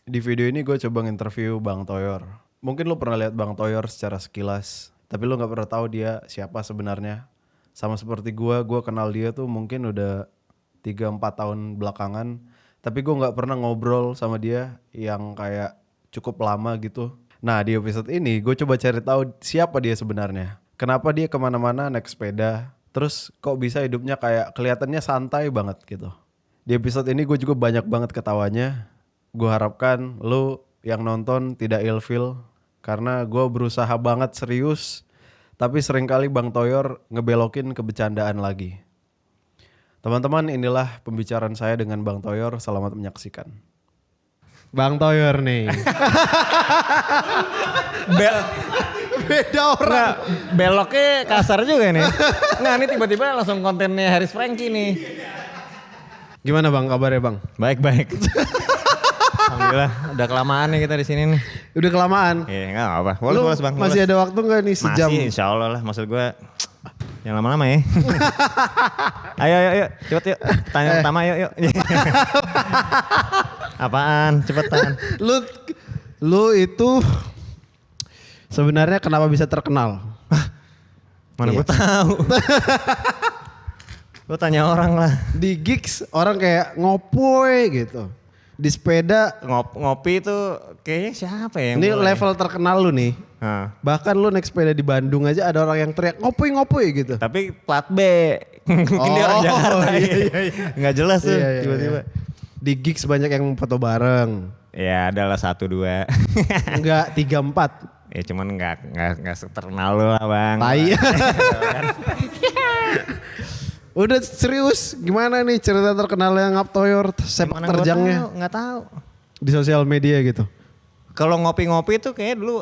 Di video ini gue coba nginterview Bang Toyor. Mungkin lu pernah lihat Bang Toyor secara sekilas, tapi lu nggak pernah tahu dia siapa sebenarnya. Sama seperti gue kenal dia tuh mungkin udah 3-4 tahun belakangan, tapi gue nggak pernah ngobrol sama dia yang kayak cukup lama gitu. Nah di episode ini gue coba cari tahu siapa dia sebenarnya. Kenapa dia kemana-mana naik sepeda, terus kok bisa hidupnya kayak kelihatannya santai banget gitu. Di episode ini gue juga banyak banget ketawanya. Gue harapkan lu yang nonton tidak ilfeel karena gue berusaha banget serius, tapi seringkali Bang Toyor ngebelokin ke bercandaan lagi. Teman-teman, inilah pembicaraan saya dengan Bang Toyor. Selamat menyaksikan. Bang Toyor nih. Beda orang. Nggak, beloknya kasar juga nih. Nah ini tiba-tiba langsung kontennya Haris Franky nih. Gimana Bang kabarnya Bang? Baik-baik. Alhamdulillah udah kelamaan nih kita di sini nih. Udah kelamaan. Iya nggak apa. Lu Bolos Bang. masih ada waktu nggak nih sejam? Masih insya Allah lah. Maksud gue yang lama-lama ya. ayo cepet yuk. Tanya pertama yuk. Apaan? Cepetan. Lu itu sebenarnya kenapa bisa terkenal? Mana gue tahu. Lu tanya orang lah. Di gigs orang kayak ngopoy gitu. Di sepeda Ngopi itu kayaknya siapa ya yang ini mulai? level terkenal lu nih. Bahkan lu naik sepeda di Bandung aja ada orang yang teriak ngopoy gitu. Tapi plat B. Mungkin dia orang Jakarta. Iya. Nggak jelas tuh tiba-tiba. Di gigs banyak yang foto bareng. Ya adalah 1-2. Enggak 3-4. Ya cuman nggak terkenal lu lah Bang. Tai. Udah serius gimana nih cerita terkenal yang Ngap Toyor sepak terjangnya? Nggak tahu. Di sosial media gitu. Kalau ngopi-ngopi tuh kayak dulu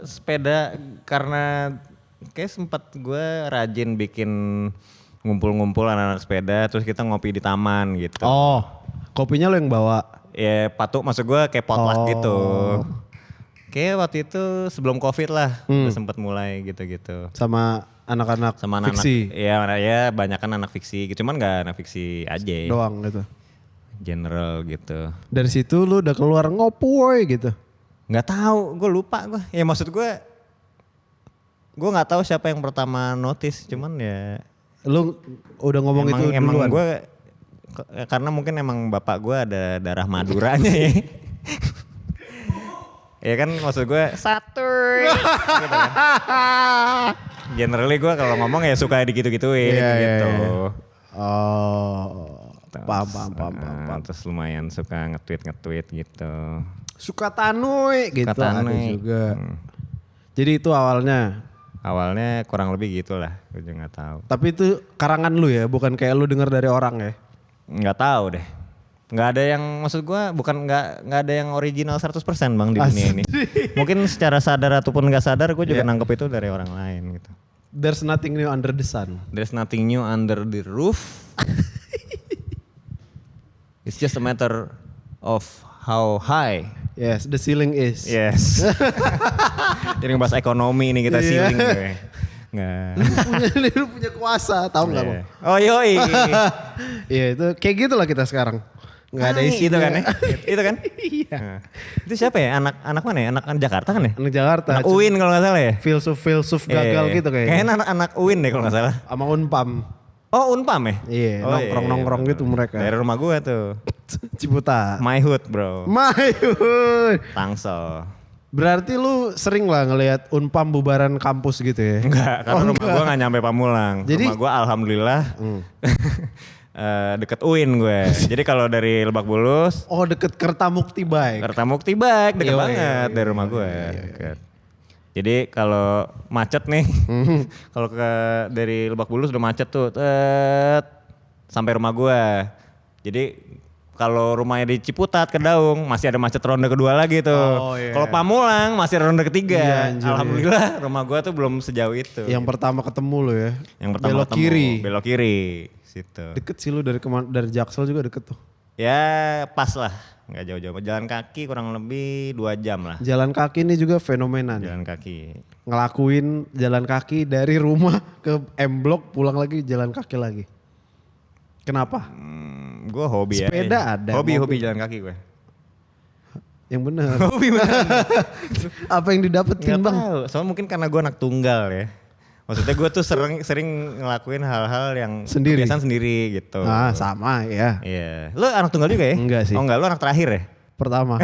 sepeda karena kayak sempat gue rajin bikin ngumpul-ngumpul anak-anak sepeda terus kita ngopi di taman gitu. Oh, kopinya lo yang bawa? Ya maksud gue kayak potluck gitu. Kayak waktu itu sebelum COVID lah udah sempat mulai gitu-gitu. Sama anak-anak fiksi? Iya banyak kan anak fiksi gitu. Cuman gak anak fiksi aja. Doang gitu? General gitu. Dari situ lu udah keluar ngopoy gitu? Gak tahu, gue lupa gue. Ya maksud gue gak tahu siapa yang pertama notice. Cuman ya. Lu udah ngomong itu duluan? Emang gue, karena mungkin emang bapak gue ada darah Maduranya ya. Ya kan maksud gue Saturn gitu kan. Generally gue kalau ngomong ya suka digitu-gituin gitu. Oh, paham. Terus lumayan suka nge-tweet gitu. Suka tanui gitu ada juga. Jadi itu awalnya? Awalnya kurang lebih gitulah, gue juga gak tahu. Tapi itu karangan lu ya, bukan kayak lu denger dari orang ya? Gak tahu deh. Gak ada yang, maksud gue bukan gak ada yang original 100% Bang di dunia ini. Mungkin secara sadar ataupun gak sadar gue juga nangkep itu dari orang lain gitu. There's nothing new under the sun. There's nothing new under the roof. It's just a matter of how high. Yes, the ceiling is. Yes. Jadi ngebahas ekonomi nih kita ceiling gue. Nggak. Lu punya kuasa, tahu nggak lo? Oh yoi. Iya itu kayak gitu lah kita sekarang. Nggak ada isi itu kan ya? Itu kan? Iya. Itu siapa ya? Anak mana ya? Anak Jakarta kan ya? Anak Jakarta. Anak UIN kalau nggak salah ya? Filsuf gagal gitu kayaknya. Kayaknya anak UIN deh kalau nggak salah. Sama Unpam. Oh Unpam ya? Iya, nongkrong-nongkrong gitu mereka. Dari rumah gue tuh. Ciputa. My hood bro. My hood. Tangsel. Berarti lu sering lah ngelihat Unpam bubaran kampus gitu ya? Enggak, karena rumah gue gak nyampe Pamulang. Jadi, rumah gue alhamdulillah deket UIN gue. Jadi kalau dari Lebak Bulus. Oh deket Kertamukti Bike. Kertamukti Bike deket banget iya, dari rumah gue. Deket. Jadi kalau macet nih, kalau dari Lebak Bulus udah macet tuh, sampai rumah gue. Jadi kalau rumahnya di Ciputat ke Daung masih ada macet ronde kedua lagi tuh. Kalau Pamulang masih ronde ketiga. Alhamdulillah rumah gue tuh belum sejauh itu. Yang pertama ketemu lo ya. Yang pertama belok kiri. Belok kiri situ. Deket sih lu dari Jaksel juga deket tuh. Ya pas lah. Nggak jauh-jauh. Jalan kaki kurang lebih 2 jam lah. Jalan kaki ini juga fenomena nih. Jalan kaki. Ngelakuin jalan kaki dari rumah ke M Block pulang lagi jalan kaki lagi. Kenapa? Gue hobi Sepeda ya. ada. Hobi jalan kaki gue. Yang benar. Oh gimana? Apa yang didapetin Gak bang? tahu. Soalnya mungkin karena gue anak tunggal ya. Maksudnya gue tuh sering ngelakuin hal-hal yang Sendiri? kebiasaan sendiri gitu. Ah sama ya. Iya. Lu anak tunggal juga ya? Enggak sih. Oh enggak, lu anak terakhir ya? Pertama.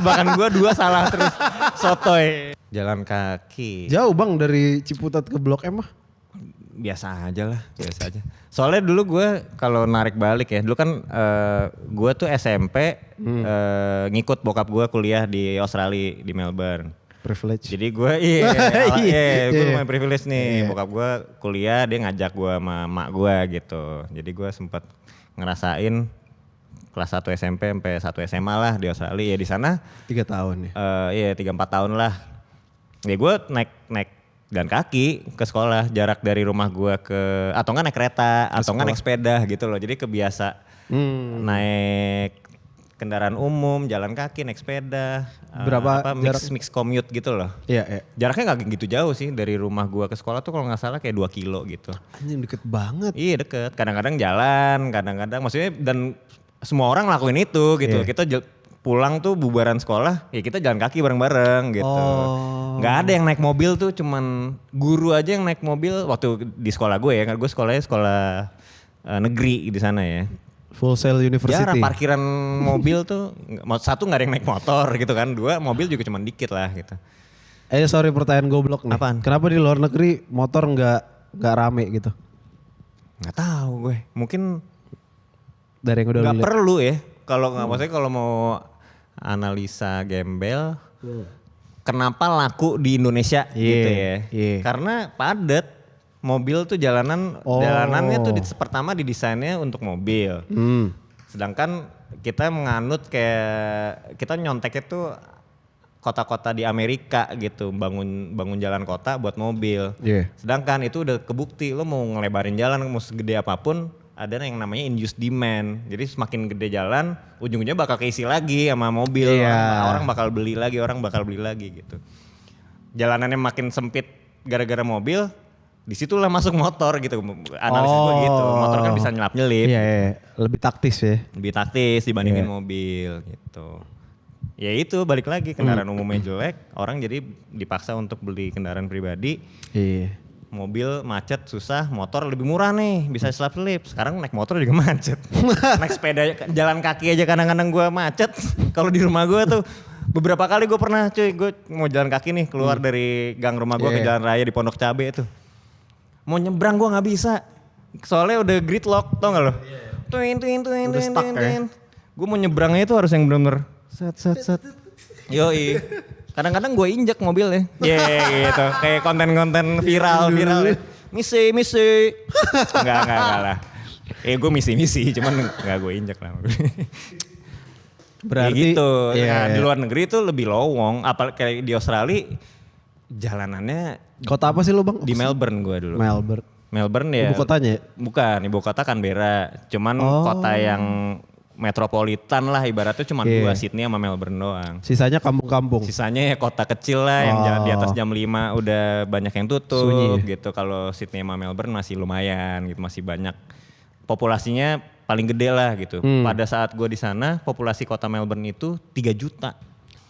Bahkan gue 2 salah terus. Sotoy. Jalan kaki. Jauh bang dari Ciputat ke Blok M mah. Biasa aja lah, biasa aja. Soalnya dulu gue kalau narik balik ya, dulu kan gue tuh SMP ngikut bokap gue kuliah di Australia, di Melbourne. Privilege. Jadi gue gue lumayan privilege nih. Bokap gue kuliah, dia ngajak gue sama mak gue gitu. Jadi gue sempat ngerasain kelas 1 SMP sampai 1 SMA lah di Australia. Ya di sana 3 tahun ya. iya 3-4 tahun lah. Ya gue naik dan kaki ke sekolah, jarak dari rumah gue ke atau enggak naik kereta atau enggak naik sepeda gitu loh. Jadi kebiasa naik kendaraan umum, jalan kaki, naik sepeda. Berapa mix commute gitu loh. Iya, iya. Jaraknya gak gitu jauh sih dari rumah gua ke sekolah tuh kalau gak salah kayak 2 kilo gitu. Anjing deket banget. Iya deket, kadang-kadang jalan, kadang-kadang maksudnya dan semua orang ngelakuin itu gitu. Iya. Kita pulang tuh bubaran sekolah, ya kita jalan kaki bareng-bareng gitu. Oh. Gak ada yang naik mobil tuh, cuman guru aja yang naik mobil waktu di sekolah gue ya. Gue sekolahnya sekolah negeri di sana ya. Full Sail University. Jarang parkiran mobil tuh, satu gak ada yang naik motor gitu kan, 2 mobil juga cuman dikit lah gitu. Sorry pertanyaan goblok nih. Apaan? Kenapa di luar negeri motor nggak rame gitu? Nggak tahu gue, mungkin Dari yang udah nggak lu lihat. perlu ya. Kalau nggak, maksudnya kalau mau analisa gembel, kenapa laku di Indonesia gitu ya? Karena padat. Mobil tuh jalanannya tuh pertama didesainnya untuk mobil. Sedangkan kita menganut kayak kita nyonteknya tuh kota-kota di Amerika gitu, bangun jalan kota buat mobil. Sedangkan itu udah kebukti, lo mau ngelebarin jalan mau segede apapun ada yang namanya induced demand. Jadi semakin gede jalan, ujung-ujungnya bakal keisi lagi sama mobil. Orang bakal beli lagi gitu. Jalanannya makin sempit gara-gara mobil, disitulah masuk motor gitu. Analisis gue gitu. Motor kan bisa nyelap-nyelip. Iya, lebih taktis ya. Lebih taktis dibandingin mobil gitu. Ya itu balik lagi, kendaraan umumnya jelek, orang jadi dipaksa untuk beli kendaraan pribadi. Iya. Mobil macet susah, motor lebih murah nih, bisa selap-selip. Sekarang naik motor juga macet. Naik sepeda, jalan kaki aja kadang-kadang gue macet. Kalau di rumah gue tuh beberapa kali gue pernah cuy, gue mau jalan kaki nih keluar dari gang rumah gue ke jalan raya di Pondok Cabe tuh. Mau nyebrang gue gak bisa, soalnya udah gridlock, tau gak lo? Tuin. Gue mau nyebrangnya itu harus yang bener-bener set. Yoi. Kadang-kadang gue injek mobilnya. Gitu. Kayak konten-konten viral. Misi. Enggak lah. Gue misi, cuman enggak gue injek lah. Berarti kayak gitu. Nah, di luar negeri itu lebih lowong. Apalagi kayak di Australia jalanannya. Kota apa sih lu bang? Di Melbourne gue dulu. Melbourne ya. Ibu kotanya? Bukan, ibu kota Canberra. Cuman kota yang metropolitan lah ibaratnya cuma 2, Sydney sama Melbourne doang. Sisanya kampung-kampung. Sisanya ya kota kecil lah yang di atas jam 5 udah banyak yang tutup. Sunyi gitu. Kalau Sydney sama Melbourne masih lumayan gitu, masih banyak. Populasinya paling gede lah gitu. Pada saat gue di sana populasi kota Melbourne itu 3 juta.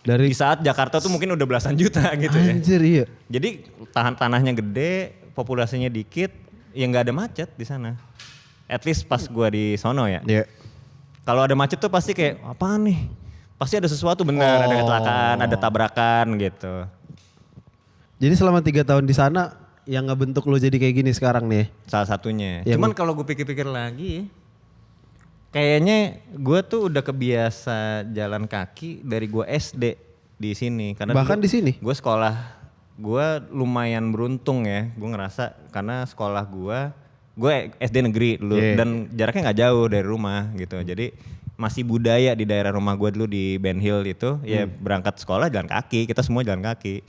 Di saat Jakarta tuh mungkin udah belasan juta gitu ya. Anjir iya. Jadi tanahnya gede, populasinya dikit, ya nggak ada macet di sana. At least pas gue di sono ya. Kalau ada macet tuh pasti kayak apaan nih? Pasti ada sesuatu benar, ada kecelakaan, ada tabrakan gitu. Jadi selama 3 tahun di sana yang ngebentuk lo jadi kayak gini sekarang nih? Salah satunya. Cuman kalau gue pikir-pikir lagi, kayaknya gue tuh udah kebiasa jalan kaki dari gue SD di sini. Karena bahkan di sini? Gue sekolah, gue lumayan beruntung ya. Gue ngerasa karena sekolah gue SD negeri dulu dan jaraknya nggak jauh dari rumah gitu. Jadi masih budaya di daerah rumah gue dulu di Ben Hill itu, ya berangkat sekolah jalan kaki. Kita semua jalan kaki.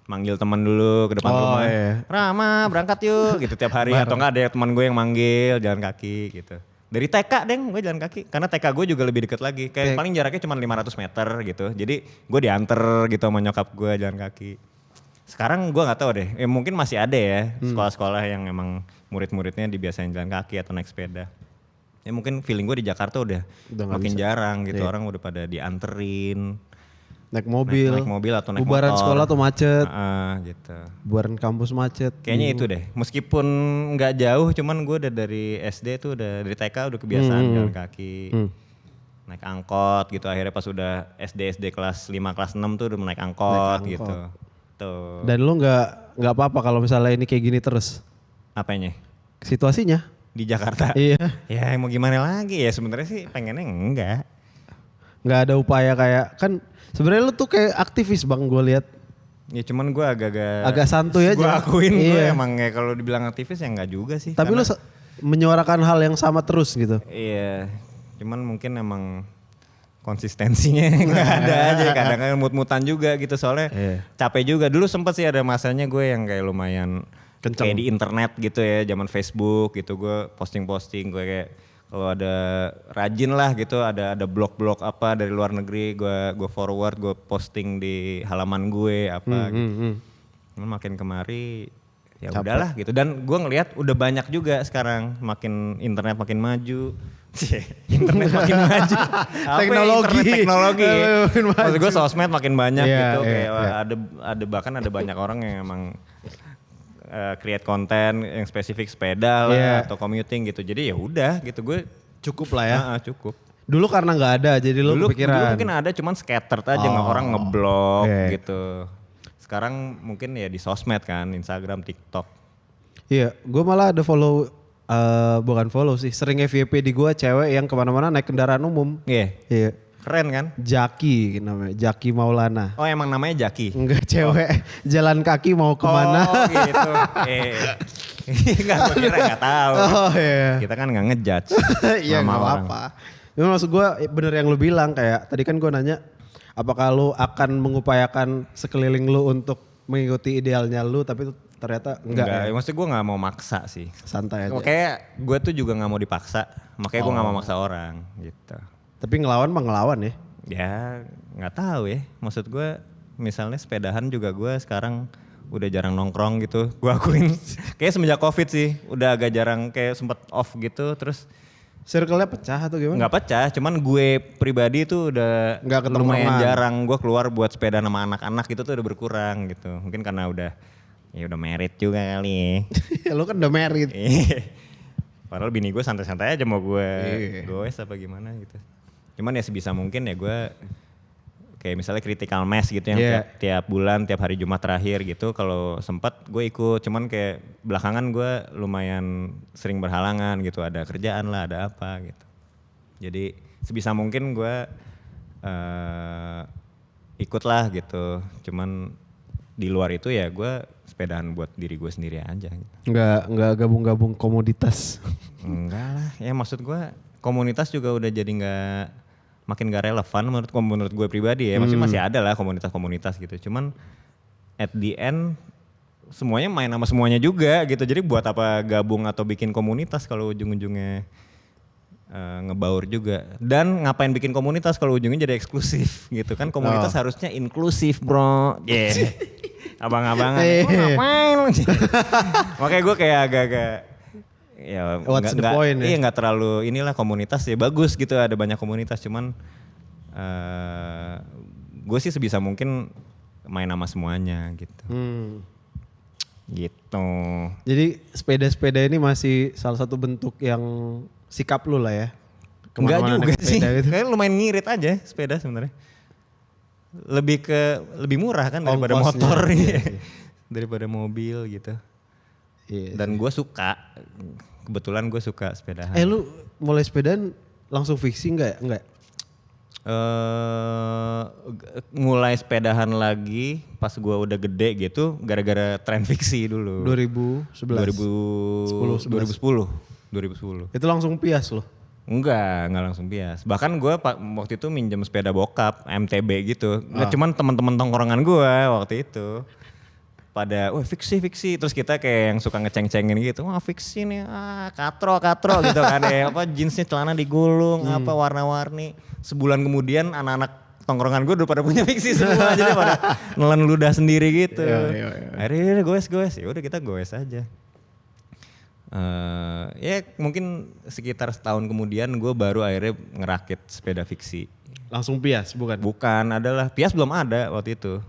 Manggil teman dulu ke depan rumah. Rama berangkat yuk gitu tiap hari. Atau enggak ada teman gue yang manggil jalan kaki gitu. Dari TK gue jalan kaki. Karena TK gue juga lebih deket lagi. Kayak paling jaraknya cuma 500 meter gitu. Jadi gue dianter gitu sama nyokap gue jalan kaki. Sekarang gue gak tahu deh. Mungkin masih ada ya sekolah-sekolah yang emang murid-muridnya dibiasain jalan kaki atau naik sepeda. Ya mungkin feeling gue di Jakarta udah makin bisa. jarang gitu. Orang udah pada dianterin. Naik mobil. Naik mobil atau naik Bubaran motor. sekolah tuh macet. Gitu. Bubaran kampus macet. Kayaknya itu deh. Meskipun nggak jauh, cuman gue udah dari SD tuh dari TK udah kebiasaan jalan kaki. Naik angkot gitu. Akhirnya pas udah SD kelas 5 kelas 6 tuh udah naik angkot gitu. Tuh. Dan lu nggak apa-apa kalau misalnya ini kayak gini terus Apanya? situasinya. Di Jakarta? Iya. Ya mau gimana lagi ya, sebenarnya sih pengennya enggak. Nggak ada upaya kayak kan sebenarnya lu tuh kayak aktivis bang gue lihat. Ya cuman gue agak santuy aja. Gue akuin gue Iya. emang ya kalau dibilang aktivis ya enggak juga sih. Tapi lu menyuarakan hal yang sama terus gitu. Iya, cuman mungkin emang konsistensinya nggak ada aja, kadang-kadang mut-mutan juga gitu soalnya capek juga. Dulu sempet sih ada masanya gue yang kayak lumayan Kenceng. kayak di internet gitu ya, zaman Facebook gitu gue posting-posting gue kayak kalau ada rajin lah gitu, ada blog-blog apa dari luar negeri gue forward, gue posting di halaman gue apa gitu. Cuman makin kemari ya udahlah gitu, dan gue ngelihat udah banyak juga sekarang, makin internet makin maju. Internet makin maju. Apa ya, teknologi. Maksud gue sosmed makin banyak gitu, kayak ada bahkan ada banyak orang yang emang create konten yang spesifik sepeda lah atau commuting gitu. Jadi ya udah gitu, gue cukup lah ya. Cukup. Dulu karena nggak ada jadi lu kepikiran. Dulu mungkin ada cuman scattered aja, orang ngeblog gitu. Sekarang mungkin ya di sosmed kan, Instagram, TikTok. Iya, gue malah ada follow, bukan follow sih, sering FYP di gue cewek yang kemana-mana naik kendaraan umum. Iya. Keren kan? Jaki namanya, Jaki Maulana. Oh emang namanya Jaki? Enggak, cewek jalan kaki mau kemana. Oh gitu. Enggak, gue kira gak tahu. Oh iya. Kita kan gak ngejudge. Iya gak apa-apa. Cuma maksud gue bener yang lu bilang, kayak tadi kan gue nanya apakah lu akan mengupayakan sekeliling lu untuk mengikuti idealnya lu, tapi ternyata enggak ya? Maksudnya gue gak mau maksa sih. Santai aja. Kayak gue tuh juga gak mau dipaksa, makanya gue gak mau maksa orang gitu. Tapi ngelawan mah ngelawan ya? Ya gak tahu ya, maksud gue misalnya sepedahan juga gue sekarang udah jarang nongkrong gitu, gue akuin. Kayak semenjak COVID sih, udah agak jarang, kayak sempet off gitu, terus circle-nya pecah atau gimana? nggak pecah, cuman gue pribadi tuh udah Nggak ketemu lumayan teman. jarang gue keluar buat sepeda sama anak-anak gitu tuh udah berkurang gitu. Mungkin karena udah married juga kali. Lu kan udah married. Padahal bini gue santai-santai aja mau gue goes apa gimana gitu. Cuman ya sebisa mungkin ya gue kayak misalnya critical mass gitu yang tiap bulan, tiap hari Jumat terakhir gitu, kalau sempat gue ikut. Cuman kayak belakangan gue lumayan sering berhalangan gitu, ada kerjaan lah, ada apa gitu. Jadi sebisa mungkin gue ikut lah gitu. Cuman di luar itu ya gue sepedaan buat diri gue sendiri aja gitu. Enggak gabung-gabung komoditas. Enggak lah, ya maksud gue komunitas juga udah jadi makin gak relevan menurut gue pribadi ya. Maksudnya masih ada lah komunitas-komunitas gitu. Cuman at the end semuanya main sama semuanya juga gitu. Jadi buat apa gabung atau bikin komunitas kalau ujung-ujungnya ngebaur juga. Dan ngapain bikin komunitas kalau ujungnya jadi eksklusif gitu kan. Komunitas harusnya inklusif bro. Abang-abangan, ngapain? Makanya gue kayak agak-agak ya What's the point ya? Iya nggak terlalu inilah, komunitas ya bagus gitu, ada banyak komunitas, cuman gue sih sebisa mungkin main sama semuanya gitu. Gitu. Jadi sepeda-sepeda ini masih salah satu bentuk yang sikap lu lah ya? Enggak juga sih, gitu. kayak lumayan ngirit aja sepeda sebenarnya. Lebih murah kan daripada motor daripada mobil gitu. Iya, dan gue suka, kebetulan gue suka sepedahan. Lu mulai sepedaan langsung fiksi enggak? Mulai sepedahan lagi pas gue udah gede gitu gara-gara tren fiksi dulu. 2011. 2010. Itu langsung pias loh. Enggak langsung bias. Bahkan gue waktu itu minjem sepeda bokap MTB gitu. Nggak cuman teman-teman tongkrongan gue waktu itu pada wah fiksi, terus kita kayak yang suka ngeceng-cengin gitu, wah fiksi nih, katro gitu kan ya, apa jeansnya celana digulung, apa warna-warni. Sebulan kemudian anak-anak tongkrongan gue udah pada punya fiksi semua, jadi pada nelen ludah sendiri gitu. Akhirnya goes, ya udah kita goes aja. Ya mungkin sekitar setahun kemudian gue baru akhirnya ngerakit sepeda fiksi. Langsung Pias bukan? Bukan, adalah Pias belum ada waktu itu.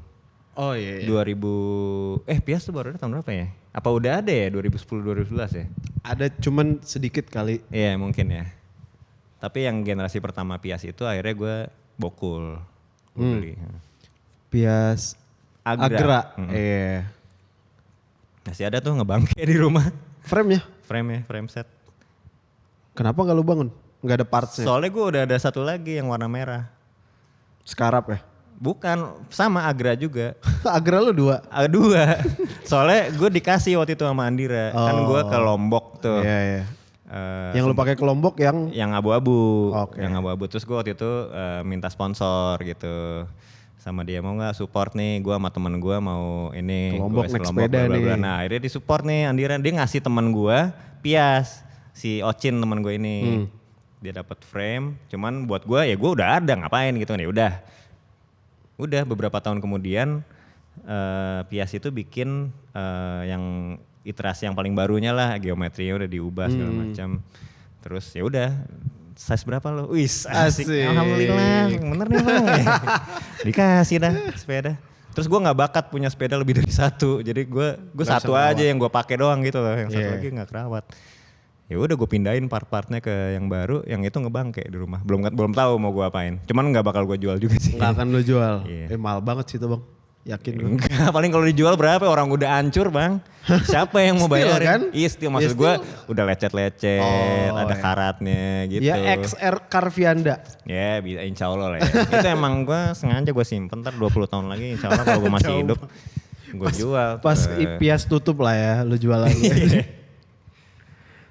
Oh iya. 2000 Pias tuh baru ada tahun berapa ya? Apa udah ada ya 2010 2011 ya? Ada cuman sedikit kali. Iya mungkin ya. Tapi yang generasi pertama Pias itu akhirnya gue bokul. Gua beli. Pias Agra. Mm-mm. Iya. Masih ada tuh ngebangke di rumah. Frame-nya? Frame set. Kenapa gak lu bangun? Gak ada partsnya? Soalnya gue udah ada satu lagi yang warna merah. Skarap ya? Bukan, sama Agra juga. Agra lu 2? Dua. Soalnya gue dikasih waktu itu sama Andira. Kan gue ke Lombok tuh. Iya iya. Eh, Yang lu pakai ke Lombok yang abu-abu. Oke. Yang abu-abu. Terus gue waktu itu minta sponsor gitu. Sama dia mau gak support nih, gue sama temen gue mau ini. Ke Lombok gua naik Lombok, sepeda bla, bla, bla. nih. Nah akhirnya disupport nih Andira. Dia ngasih temen gue Pias. Si Ocin temen gue ini. Dia dapat frame. Cuman buat gue ya gue udah ada ngapain gitu kan. Ya udah beberapa tahun kemudian Pias itu bikin yang iterasi yang paling barunya lah, geometrinya udah diubah segala macam. Terus ya udah size berapa lo? Wis asik. Asik. Alhamdulillah bener nih bang. Dikasih dah sepeda. Terus gue nggak bakat punya sepeda lebih dari satu, jadi gue satu aja yang gue pakai doang gitu loh, yang satu lagi nggak kerawat. Ya udah gue pindahin part-partnya ke yang baru, yang itu ngebangke di rumah. Belum tahu mau gue apain. Cuman nggak bakal gue jual juga sih. Gak akan lu jual. Iya. Mahal banget sih itu bang. Yakin gue. Enggak, paling kalau dijual berapa orang udah hancur bang. Siapa yang mau Steel bayarin? kan? Iya steel, maksud Ya, gue steel. udah lecet-lecet, ada iya. karatnya gitu. Ya XR Carvianda. Ya bisa insya Allah lah ya. Itu emang gue sengaja gue simpen, ntar 20 tahun lagi insya Allah kalau gue masih hidup. Gue jual. Pas Pias tutup lah ya lu jual lagi.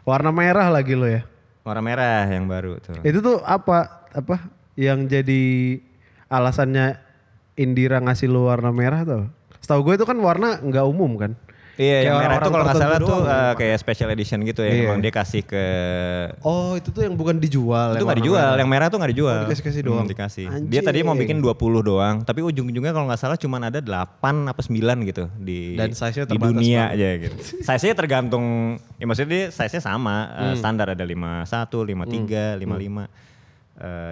Warna merah lagi lo ya. Warna merah yang baru tuh. Itu tuh apa yang jadi alasannya Indira ngasih lu warna merah tuh? Setahu gue itu kan warna nggak umum kan? Iya yang Kayak merah tuh kalau nggak salah tertentu tuh doang. kayak special edition gitu ya. Iya. Emang dia kasih ke Oh itu tuh yang bukan dijual. itu yang nggak warna dijual, merah. yang merah tuh nggak dijual. Oh, dikasih-kasih doang. Dikasih. Anjing. Dia tadi mau bikin 20 doang, tapi ujung-ujungnya kalau nggak salah cuman ada 8 apa 9 gitu di Dan size-nya di terbatas dunia banget. aja gitu. Size-nya tergantung, ya maksudnya dia size-nya sama, standar ada 51, 53, 55.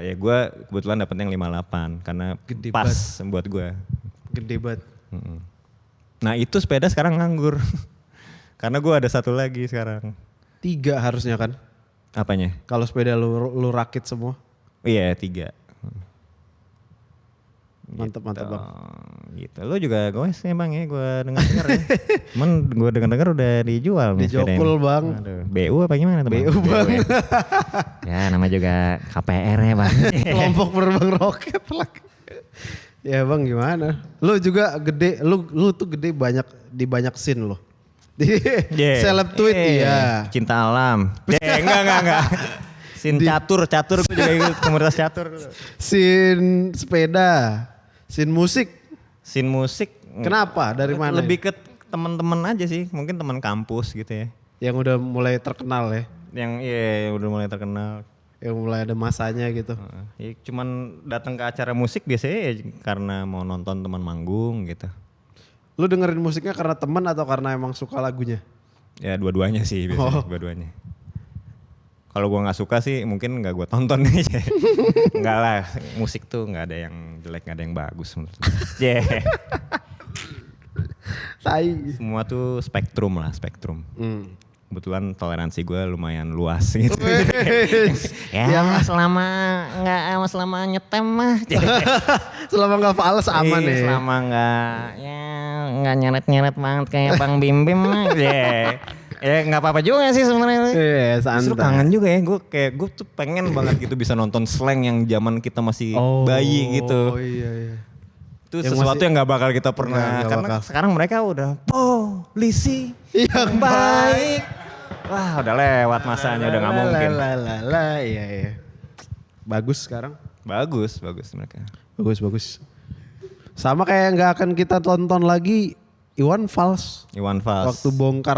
Ya gue kebetulan dapetnya yang 58 karena Gede pas buat gue. Gede banget. Nah itu sepeda sekarang nganggur. Karena gue ada satu lagi sekarang. 3 harusnya kan? Apanya? Kalau sepeda lu rakit semua. Iya 3. Mantap mantap bang. Gitu. Lu juga goes ya bang ya, gue dengar ya. Cuman gue dengar udah dijual nih sepeda Dijokul, ini. Bang. Aduh, BU apa gimana tuh BU, Bang. Ya nama juga KPR ya bang. Kelompok penerbang roket lagi. Ya bang gimana? Lu juga gede, lu tuh gede di banyak scene lo. Di seleb tweet iya. Cinta alam. Enggak. Sin catur gue juga ikut komunitas catur. Scene sepeda, scene musik. Sin musik. Kenapa? Dari mana? Lebih ke teman-teman aja sih, mungkin teman kampus gitu ya. Yang udah mulai terkenal ya. Yang udah mulai terkenal. Yang mulai ada masanya gitu. Ya, cuman datang ke acara musik biasanya ya karena mau nonton teman manggung gitu. Lu dengerin musiknya karena teman atau karena emang suka lagunya? Ya dua-duanya sih biasanya, dua-duanya. Kalau gua nggak suka sih mungkin nggak gua tonton aja. Enggak lah, musik tuh nggak ada yang jelek, nggak ada yang bagus menurut gua. Tai. Semua tuh spektrum lah, spektrum. Kebetulan toleransi gue lumayan luas gitu. selama nyetem mah. Selama gak fals aman ya. Selama nggak nyeret-nyeret banget kayak Bang Bim Bim mah. Ya nggak apa-apa juga sih sebenarnya. Iya Justru santai. kangen juga ya, gue tuh pengen banget gitu bisa nonton slang yang zaman kita masih bayi gitu. Oh iya. Itu Yang sesuatu masih- yang nggak bakal kita pernah, Nggak karena bakal. sekarang mereka udah polisi Yang baik. Wah udah lewat masanya, udah nggak mungkin. Iya. Bagus sekarang. Bagus mereka. Bagus. Sama kayak nggak akan kita tonton lagi Iwan Fals. Iwan Fals. Waktu bongkar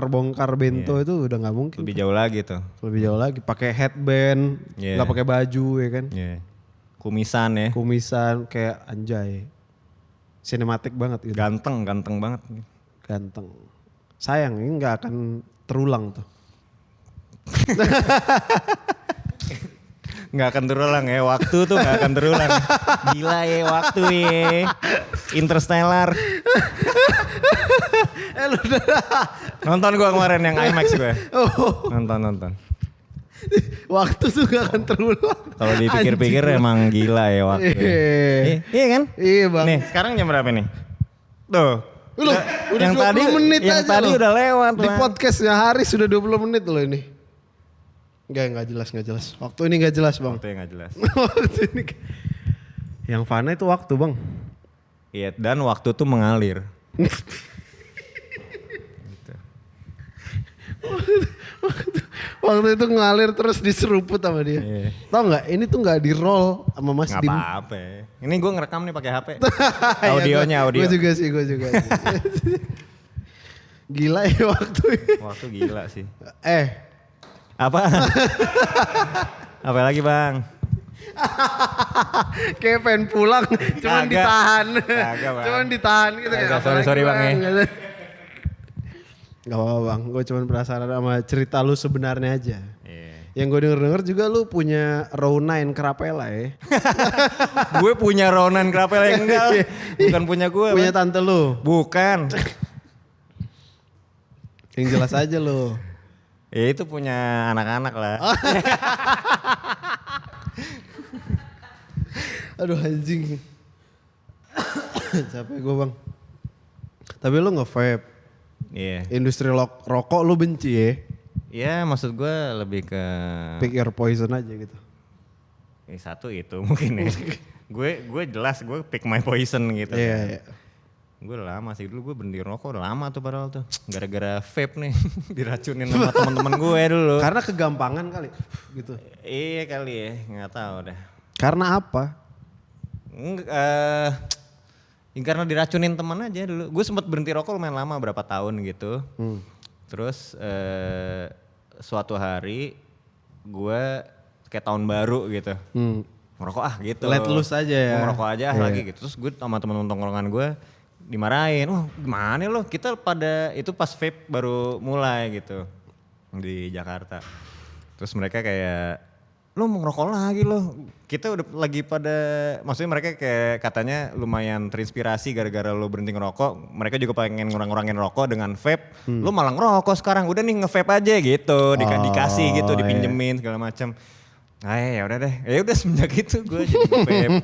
bento itu udah nggak mungkin. Lebih jauh lagi tuh. Lebih jauh lagi. Pakai headband, Iya. nggak pakai baju ya kan. Yeah. Kumisan ya. Kumisan kayak anjay. Sinematik banget gitu. Ganteng banget. Ganteng. Sayang ini nggak akan terulang tuh. Nggak akan terulang ya, waktu tuh nggak akan terulang. Gila ya waktu ya. Interstellar. Nonton gue kemarin yang IMAX gue. Nonton. Waktu tuh gak akan terulang. Kalau dipikir-pikir emang gila ya waktu. Iya kan? Iya bang. Nih sekarang jam berapa nih? Tuh. Udah yang 20 tadi, menit yang aja tadi loh. udah lewat. Di Bang. podcastnya Hari sudah 20 menit loh ini. Enggak jelas. Waktu ini gak jelas bang. Waktu yang gak jelas. Waktu ini. Yang fana itu waktu bang. Iya dan waktu tuh mengalir. Waktu itu ngalir terus diseruput sama dia. Iya. Tahu nggak? Ini tuh nggak di roll sama Mas Gak Dim. apa-apa ya. Ini gue ngerekam nih pakai HP. Audionya audio. Gue juga sih. Gila ya waktu. Waktu gila sih. Apa? Apa lagi bang? Kayak pengen pulang, cuman Kagak. ditahan. Kagak, Bang. Cuman ditahan gitu. Kagak, Apalagi, sorry, Bang, ya. Gak apa-apa bang, gue cuman penasaran sama cerita lu sebenarnya aja. Yeah. Yang gue denger juga lu punya Row9 Kerapela ya. Gue punya Ronan Krapel yang enggak. Bukan punya gue. Punya Bang. tante lu. Bukan. Yang jelas aja lu. Ya itu punya anak-anak lah. Aduh anjing. Capek gue bang. Tapi lu nge-vape. Iya. Industri rokok lu benci ya. Iya maksud gue lebih ke. Pick your poison aja gitu. Satu itu mungkin ya. gue jelas gue pick my poison gitu. Iya. Gue udah lama sih, dulu gue berhenti rokok udah lama tuh padahal tuh. Gara-gara vape nih, diracunin sama teman-teman gue dulu. Karena kegampangan kali gitu. Iya kali ya, nggak tahu dah. Karena apa? Karena diracunin teman aja dulu. Gue sempat berhenti rokok lumayan lama, berapa tahun gitu. Terus suatu hari gue kayak tahun baru gitu. Ngerokok gitu. Let loose aja ya. Gue ngerokok aja lagi gitu. Terus gue sama teman-teman tongkrongan gue dimarahin. Oh gimana lo? Kita pada itu pas vape baru mulai gitu di Jakarta. Terus mereka kayak, lo mau ngerokok lagi lo? Kita udah lagi pada, maksudnya mereka kayak katanya lumayan terinspirasi gara-gara lo berhenti ngerokok. Mereka juga pengen ngurang-ngurangin rokok dengan vape. Lo malah ngerokok sekarang, udah nih nge-vape aja gitu. Dikasih gitu, dipinjemin segala macam. Ah ya udah deh, ya udah semenjak itu gue jadi nge-vape.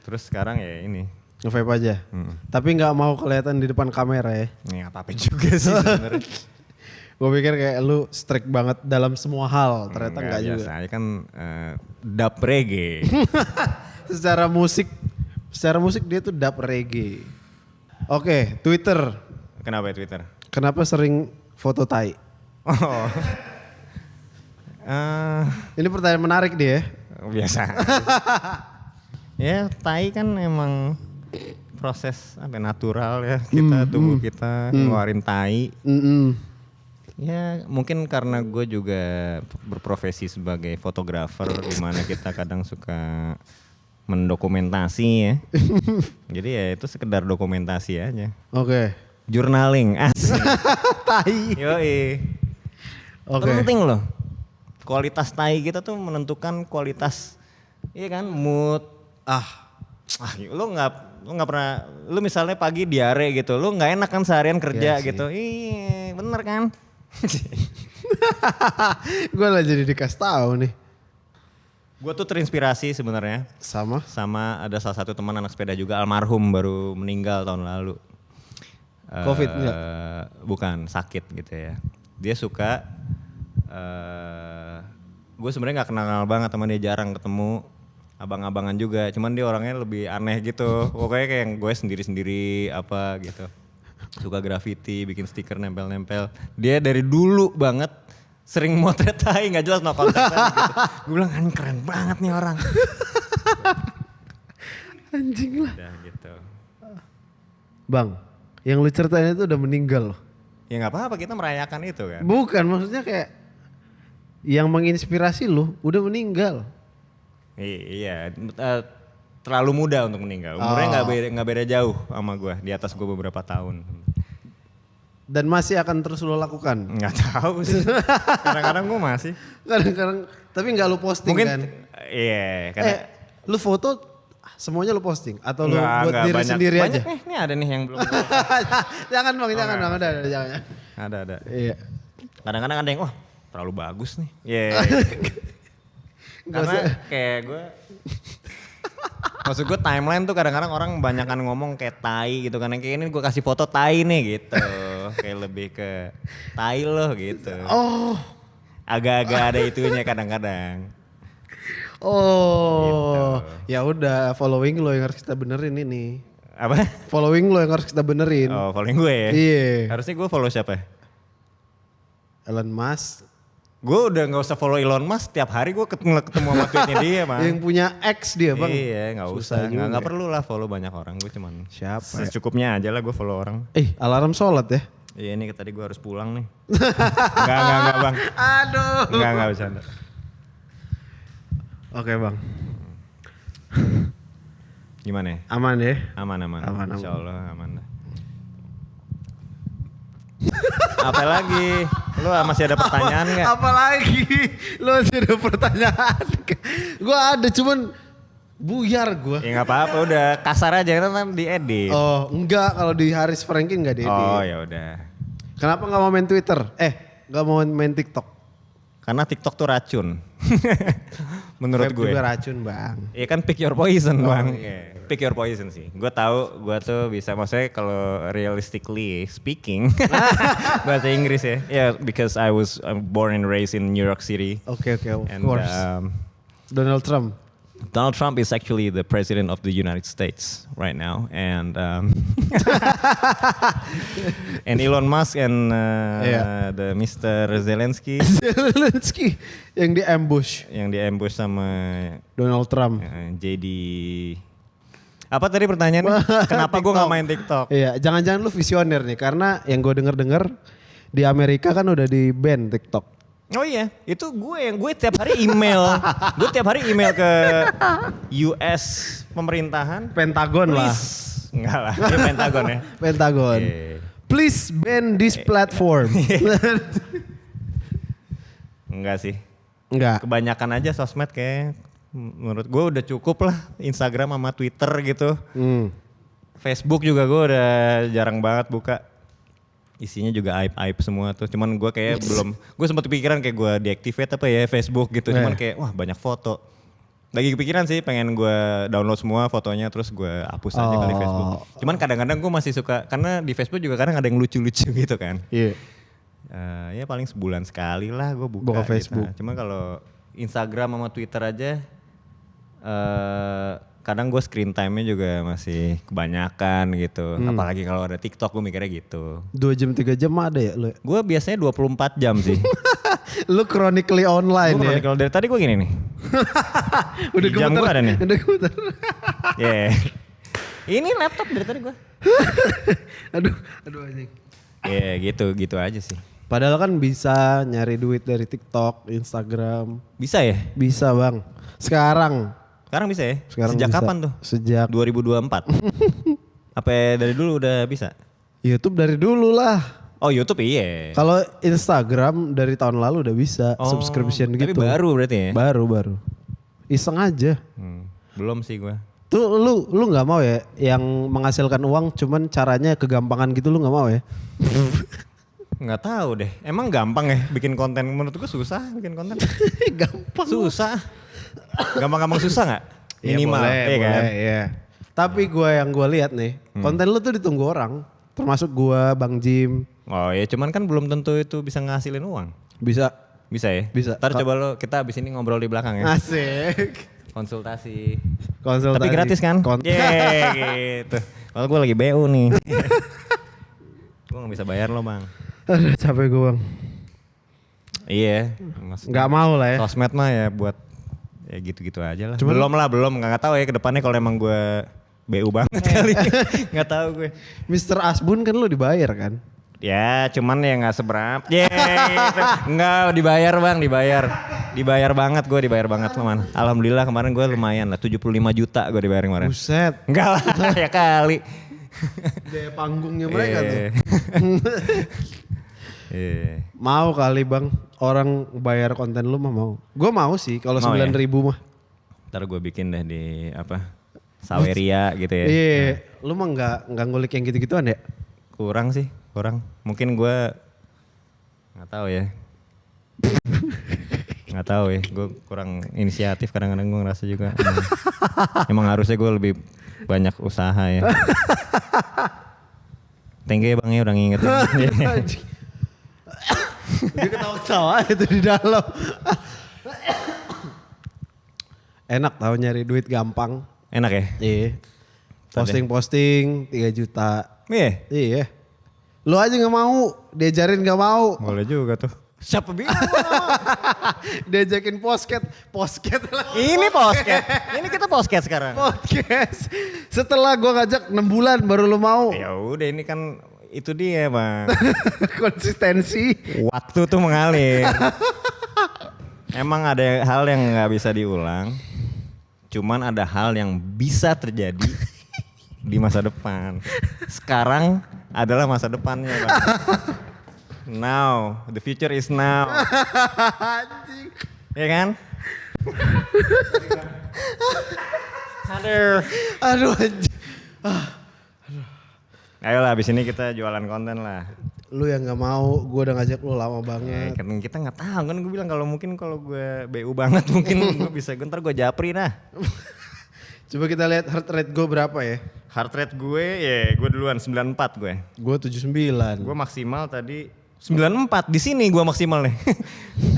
Terus sekarang ya ini. Nge-vape aja. Tapi gak mau kelihatan di depan kamera ya. Ini apa-apa juga sih sebenarnya. Gue pikir kayak lu strict banget dalam semua hal. Ternyata enggak juga. Biasa aja kan dub reggae. Secara musik dia tuh dub reggae. Oke, Twitter. Kenapa ya Twitter? Kenapa sering foto tai? Oh. Ini pertanyaan menarik dia ya. Biasa. Ya tai kan emang proses natural ya kita tubuh kita ngeluarin tai. Ya mungkin karena gue juga berprofesi sebagai fotografer di mana kita kadang suka mendokumentasi ya. Jadi ya itu sekedar dokumentasi aja. Oke. Journaling asik. Tai. Yoi. Oke. Penting loh. Kualitas tai kita tuh menentukan kualitas, iya kan, mood. Lu nggak pernah, lu misalnya pagi diare gitu, lu nggak enak kan seharian kerja gitu. Iya, bener kan? Gue lah jadi dikasih tahu nih. Gue tuh terinspirasi sebenarnya. Sama Ada salah satu teman anak sepeda juga almarhum baru meninggal tahun lalu. Covid enggak? Bukan, sakit gitu ya. Dia suka, gue sebenarnya nggak kenal banget sama dia, jarang ketemu, abang-abangan juga. Cuman dia orangnya lebih aneh gitu. Pokoknya kayak yang gue sendiri-sendiri apa gitu. Suka graffiti, bikin stiker nempel-nempel. Dia dari dulu banget sering motret tai, nggak jelas no kontak gitu. Gue bilang anjing keren banget nih orang. anjing lah. Udah gitu. Bang, yang lu ceritain itu udah meninggal loh. Ya nggak apa-apa, kita merayakan itu kan. Bukan, maksudnya kayak yang menginspirasi lu udah meninggal. Iya, terlalu muda untuk meninggal. Umurnya nggak beda jauh sama gue, di atas gue beberapa tahun. Dan masih akan terus lo lakukan? Nggak tahu sih. Kadang-kadang gue masih. Kadang-kadang, tapi nggak lo posting Mungkin, kan? iya. Karena Lu foto semuanya lu posting? Atau lu buat enggak, diri banyak, sendiri banyak aja? Nih ada nih yang belum. Jangan bang, jangan. Jangan. Ada. Iya. Kadang-kadang ada yang, wah terlalu bagus nih. Iya. Karena kayak gue. Maksud gue timeline tuh kadang-kadang orang banyakan ngomong kayak tai gitu kan. Kayak ini gue kasih foto tai nih gitu. Kayak lebih ke tai loh gitu. Oh. Agak-agak ada itunya kadang-kadang. Oh. Gitu. Ya udah, following lo yang harus kita benerin ini. Apa? Following lo yang harus kita benerin. Oh following gue ya? Iya. Harusnya gue follow siapa ya? Elon Musk. Gue udah gak usah follow Elon Musk, tiap hari gue ketemu sama tweetnya dia bang. Yang punya X dia bang. Iya gak Susah usah, juga gak ya. perlu lah follow banyak orang. Gue cuman Siapa ya? secukupnya aja lah gue follow orang. Alarm sholat ya? Iya ini tadi gue harus pulang nih. Enggak bang. Aduh. Enggak bercanda. Oke bang. Gimana ya? Aman ya? Aman. Aman. Insya Allah aman dah. Apa lagi? Lu masih ada pertanyaan gak? Apalagi? Lu masih ada pertanyaan? Gue ada cuman buyar gue. Ya gak apa-apa udah kasar aja kan diedit. Oh enggak, kalau di Haris Franklin enggak diedit. Oh ya udah. Kenapa nggak mau main Twitter? Nggak mau main TikTok? Karena TikTok tuh racun. Menurut Vape gue. juga racun bang. Iya kan pick your poison bang. Yeah. Pick your poison sih. Gue tahu gue tuh bisa, maksudnya kalau realistically speaking bahasa Inggris ya. Yeah, because I was born and raised in New York City. Oke, of And, course. Donald Trump. Donald Trump is actually the president of the United States right now, and and Elon Musk and the Mr. Zelensky Zelensky yang di ambush yang di ambush sama Donald Trump. JD. Apa tadi pertanyaannya? Kenapa gue nggak main TikTok? Iya, jangan-jangan lu visioner nih, karena yang gue denger di Amerika kan udah di ban TikTok. Oh iya, itu gue tiap hari email. Gue tiap hari email ke US pemerintahan. Pentagon lah. Enggak lah, ini Pentagon ya. Pentagon. Yeah. Please ban this platform. Enggak sih. Enggak. Kebanyakan aja sosmed kayak menurut gue udah cukup lah, Instagram sama Twitter gitu. Facebook juga gue udah jarang banget buka. Isinya juga aib-aib semua tuh. Cuman gue kayak belum, gue sempat kepikiran kayak gue deactivate apa ya Facebook gitu. Cuman kayak wah banyak foto. Lagi kepikiran sih pengen gue download semua fotonya terus gue hapus aja kali Facebook. Cuman kadang-kadang gue masih suka, karena di Facebook juga kadang ada yang lucu-lucu gitu kan. Iya. Ya paling sebulan sekali lah gue buka Facebook. Gitu. Cuma kalau Instagram sama Twitter aja kadang gue screen time-nya juga masih kebanyakan gitu. Apalagi kalau ada TikTok gue mikirnya gitu. 2 jam 3 jam ada ya lu? Gue biasanya 24 jam sih. Lu chronically online ya? Kalau dari tadi gue gini nih. Udah Di jam gue ada nih. Udah gemeter. Yeah. Ini laptop dari tadi gue. aduh anjing. Ya gitu aja sih. Padahal kan bisa nyari duit dari TikTok, Instagram. Bisa ya? Bisa bang. Sekarang Sekarang bisa ya? Sekarang Sejak bisa. kapan tuh? Sejak 2024. Apa dari dulu udah bisa? YouTube dari dulu lah. Oh YouTube iya. Kalau Instagram dari tahun lalu udah bisa subscription tapi gitu. baru berarti ya? Baru. Iseng aja. Belum sih gue. Tuh lu nggak mau ya yang menghasilkan uang cuman caranya kegampangan gitu, lu nggak mau ya? Nggak tahu deh. Emang gampang ya bikin konten? Menurut gue susah bikin konten. Gampang. Susah. Gampang-gampang susah nggak? Minimal, boleh, ya kan? boleh, iya. Tapi gue lihat nih, konten lu tuh ditunggu orang. Termasuk gue, Bang Jim. Oh ya cuman kan belum tentu itu bisa ngasilin uang. Bisa. Bisa ya? Bisa. Ntar coba lo, kita abis ini ngobrol di belakang ya. Asik. Konsultasi. Konsultasi. Tapi gratis kan? Yeay gitu. Kalau gue lagi BU nih. Gue gak bisa bayar lo bang. Aduh capek gue bang. Iya. Gak mau lah ya. Sosmed mah ya buat ya gitu-gitu aja lah. Cuman, belum. Gak tahu ya ke depannya kalau emang gue BU banget kali. Gak tahu gue. Mr. Asbun kan lu dibayar kan? Ya cuman ya gak seberapa. Gitu. Enggak dibayar bang, dibayar. Dibayar banget kemarin. Alhamdulillah kemarin gue lumayan lah, 75 juta gue dibayar kemarin. Buset. Enggak lah ya kali. Daya panggungnya mereka tuh. Iya. Mau kali bang, orang bayar konten lu mah mau. Gue mau sih kalau Mau 9.000 mah. Ntar gue bikin deh di apa Saweria gitu ya. Iya, lu mah nggak ngulik yang gitu-gituan ya? Kurang sih, kurang. Mungkin gue nggak tahu ya. Nggak tahu ya, gue kurang inisiatif kadang-kadang gue ngerasa juga. Emang harusnya gue lebih banyak usaha ya. Thank you ya bang ya udah ngingetin. Dia ketawa-ketawa itu di dalam. Enak tau nyari duit gampang. Enak ya? Iya. Posting-posting 3 juta. Iya. Iya. Lu aja gak mau, diajarin gak mau. Boleh juga tuh. Siapa bilang? Diajakin posket lah. Ini posket. Ini kita posket sekarang. Podcast. Setelah gua ngajak 6 bulan baru lu mau. Ya udah ini kan itu dia bang. Konsistensi. Waktu tuh mengalir. Emang ada hal yang nggak bisa diulang. Cuman ada hal yang bisa terjadi di masa depan. Sekarang adalah masa depannya bang. Now, the future is now. Anjing. Ya kan? Aduh. Aduh anjing. Ayolah abis ini kita jualan konten lah. Lu yang gak mau, gue udah ngajak lu lama Ya, banget. kan kita nggak tahu kan gue bilang kalau gue BU banget mungkin gue bisa ntar gue japri nah. Coba kita lihat heart rate gue berapa ya. Heart rate gue ya gue duluan 94 gue. Gue 79. Gue maksimal tadi 94 di sini gue maksimal nih.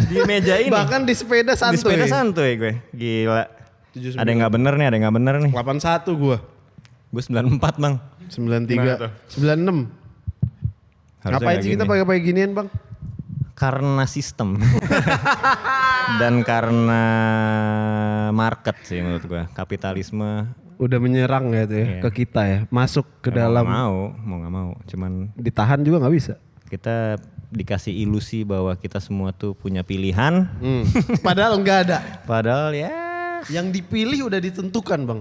Di meja ini. Bahkan di sepeda santuy. Di sepeda santuy gue. Gila. 79. Ada yang nggak bener nih, ada yang nggak bener nih. 81 gue. Gue 94 bang. 93. 96. Harusnya Ngapain nggak sih kita gini. pakai ginian bang? Karena sistem. Dan karena market sih menurut gue. Kapitalisme. Udah menyerang ya tuh ya, Iya. ke kita ya. Masuk ke dalam. Mau nggak mau. Cuman Ditahan juga gak bisa. kita dikasih ilusi bahwa kita semua tuh punya pilihan. Padahal nggak ada. Padahal ya Yang dipilih udah ditentukan bang.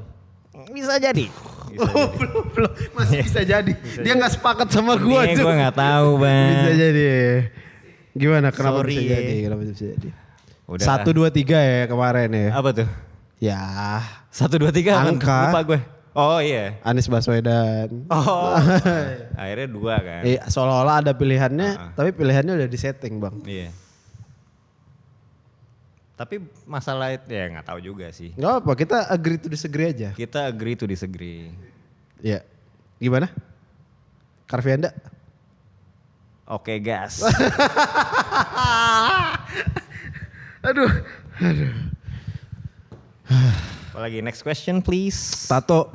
bisa jadi. Belum. Masih bisa jadi. Dia nggak sepakat sama gua Ini tuh. gue nggak tahu bang. Bisa jadi. Gimana? Kenapa Sorry bisa ya. jadi? Kenapa bisa jadi? Udah. 1, 2, 3 ya kemarin ya. Apa tuh? Ya. 1, 2, 3 Angka. Lupa gue. Oh iya. Anies Baswedan. Oh. Akhirnya 2 kan. Seolah-olah ada pilihannya, tapi pilihannya udah disetting bang. Iya. Tapi masalah itu ya nggak tahu juga sih. Gak apa, kita agree to disagree aja. Kita agree to disagree. Ya. Gimana? Karvianda? Oke gas. Aduh. Apalagi next question please. Tato.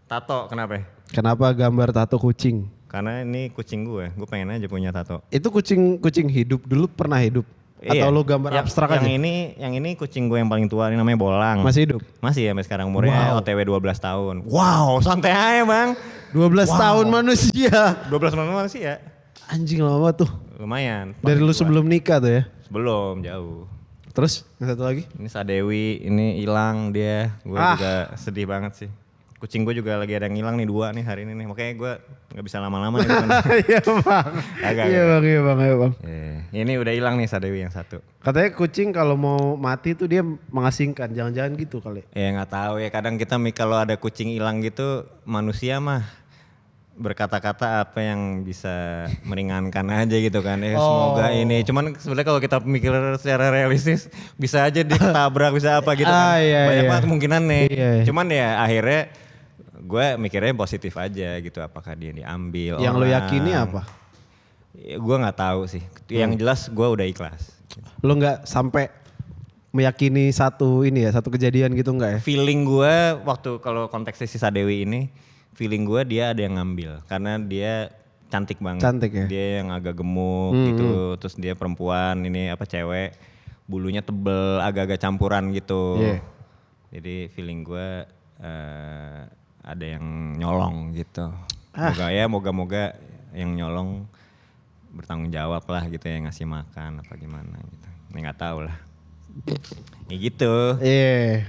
Tato kenapa? Kenapa gambar tato kucing? Karena ini kucing gue pengen aja punya tato. Itu kucing hidup dulu pernah hidup? Atau lu gambar abstrak aja? Yang ini kucing gue yang paling tua ini namanya Bolang. Masih hidup? Masih ya sampai sekarang umurnya OTW 12 tahun. Wow, santai aja bang. 12 tahun manusia. 12 tahun sih ya. Anjing lama tuh. Lumayan. Dari lu sebelum nikah tuh ya? Sebelum jauh. Terus yang satu lagi? Ini Sadewi, ini hilang dia. Gue juga sedih banget sih. Kucing gue juga lagi ada yang hilang nih 2 nih hari ini nih. Makanya gue gak bisa lama-lama nih. Iya bang. Agak. Iya bang. Ini udah hilang nih Sadewi yang satu. Katanya kucing kalau mau mati tuh dia mengasingkan. Jangan-jangan gitu kali. Ya nggak tahu ya. Kadang kita kalau ada kucing hilang gitu, manusia mah berkata-kata apa yang bisa meringankan aja gitu kan. Semoga ini. Cuman sebenarnya kalau kita mikir secara realistis, bisa aja dia ketabrak, bisa apa gitu kan. Iya, Banyak iya. banget kemungkinan nih. Iya. Cuman ya akhirnya gue mikirnya positif aja gitu. Apakah dia diambil Yang orang. lu yakini apa? Ya, gue nggak tahu sih. Yang jelas gue udah ikhlas. Lu nggak sampai meyakini satu kejadian gitu nggak ya? Feeling gue waktu kalau konteksnya si Sadewi ini, feeling gue dia ada yang ngambil karena dia cantik banget. Cantik ya? Dia yang agak gemuk gitu, terus dia perempuan ini apa cewek, bulunya tebel, agak-agak campuran gitu. Iya. Jadi feeling gue ada yang nyolong gitu. Moga-moga yang nyolong bertanggung jawab lah gitu ya, ngasih makan apa gimana gitu. Ini nggak tahu lah. Ya gitu. Iya.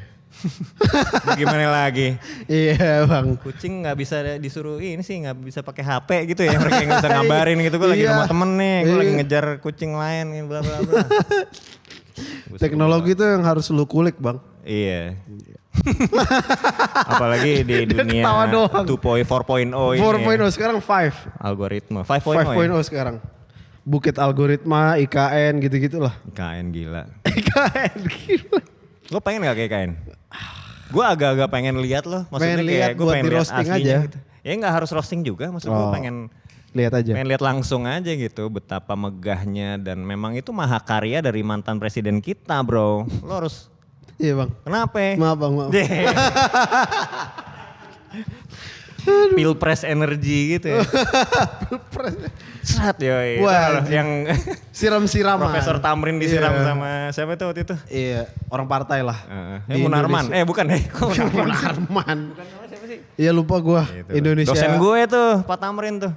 Gimana lagi? Iya bang. Kucing nggak bisa disuruh ini sih, nggak bisa pakai HP gitu ya. Mereka nggak bisa ngabarin gitu. Gue lagi Iya. sama temen nih, gue lagi Iya. ngejar kucing lain, bla bla bla. Teknologi itu yang harus lu kulik bang. Iya. Apalagi di dunia ketawa doang. 4.0 ini. 4.0 sekarang 5. Algoritma 5.0 5.0 sekarang. Bukit algoritma, IKN gitu-gitulah. KN gila. IKN gila. Lo pengen gak kayak KN? Gue agak-agak pengen lihat loh. Maksudnya Pengen lihat kayak gue buat pengen di lihat roasting aslinya aja. gitu. Ya gak harus roasting juga. Maksud gue Oh. pengen Lihat aja. lihat langsung aja gitu. Betapa megahnya. Dan memang itu mahakarya dari mantan presiden kita bro. Lo harus, Iya bang. kenapa? Maaf bang, maaf. Pilpres energi gitu ya. Serat yoi. Wah, Itu yang Siram-siraman. Profesor Tamrin disiram Iya. sama siapa tuh waktu itu? Iya, orang partai lah. Di Munarman. Indonesia. Bukan deh. Kok Munarman? Munarman. Iya lupa gua. Gitu. Indonesia. Dosen gue tuh, Pak Tamrin tuh.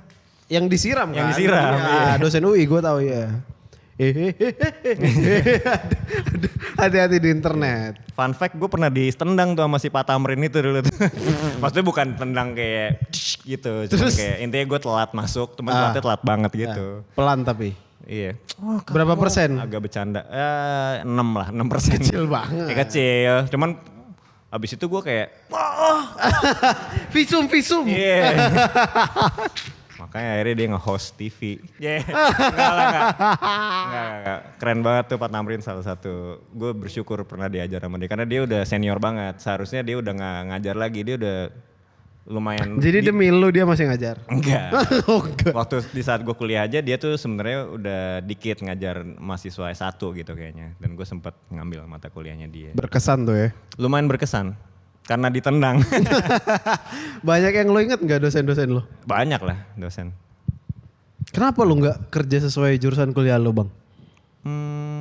Yang disiram kan? Yang disiram, Iya, iya. dosen UI gua tahu ya. Hati-hati di internet. Fun fact, gue pernah ditendang tuh sama si Pak Tamrin itu dulu tuh. Maksudnya bukan tendang kayak gitu. Cuma Terus? kayak intinya gue telat masuk, temen telatnya telat banget gitu. Pelan tapi. Iya. Berapa persen? Agak bercanda. 6 lah, 6%. Kecil banget. Kayak kecil. Cuman abis itu gue kayak, Visum. iya. Makanya akhirnya dia nge-host TV. Enggak. Keren banget tuh Pak Tamrin, salah satu. Gue bersyukur pernah diajar sama dia. Karena dia udah senior banget. Seharusnya dia udah gak ngajar lagi. Dia udah lumayan. Jadi demi lu dia masih ngajar. Enggak. Oh, enggak. Waktu di saat gue kuliah aja dia tuh sebenarnya udah dikit ngajar mahasiswa S1 gitu kayaknya. Dan gue sempet ngambil mata kuliahnya dia. Berkesan tuh ya. Lumayan berkesan. Karena ditendang. Banyak yang lo inget gak dosen-dosen lo? Banyak lah dosen. Kenapa lo gak kerja sesuai jurusan kuliah lo bang?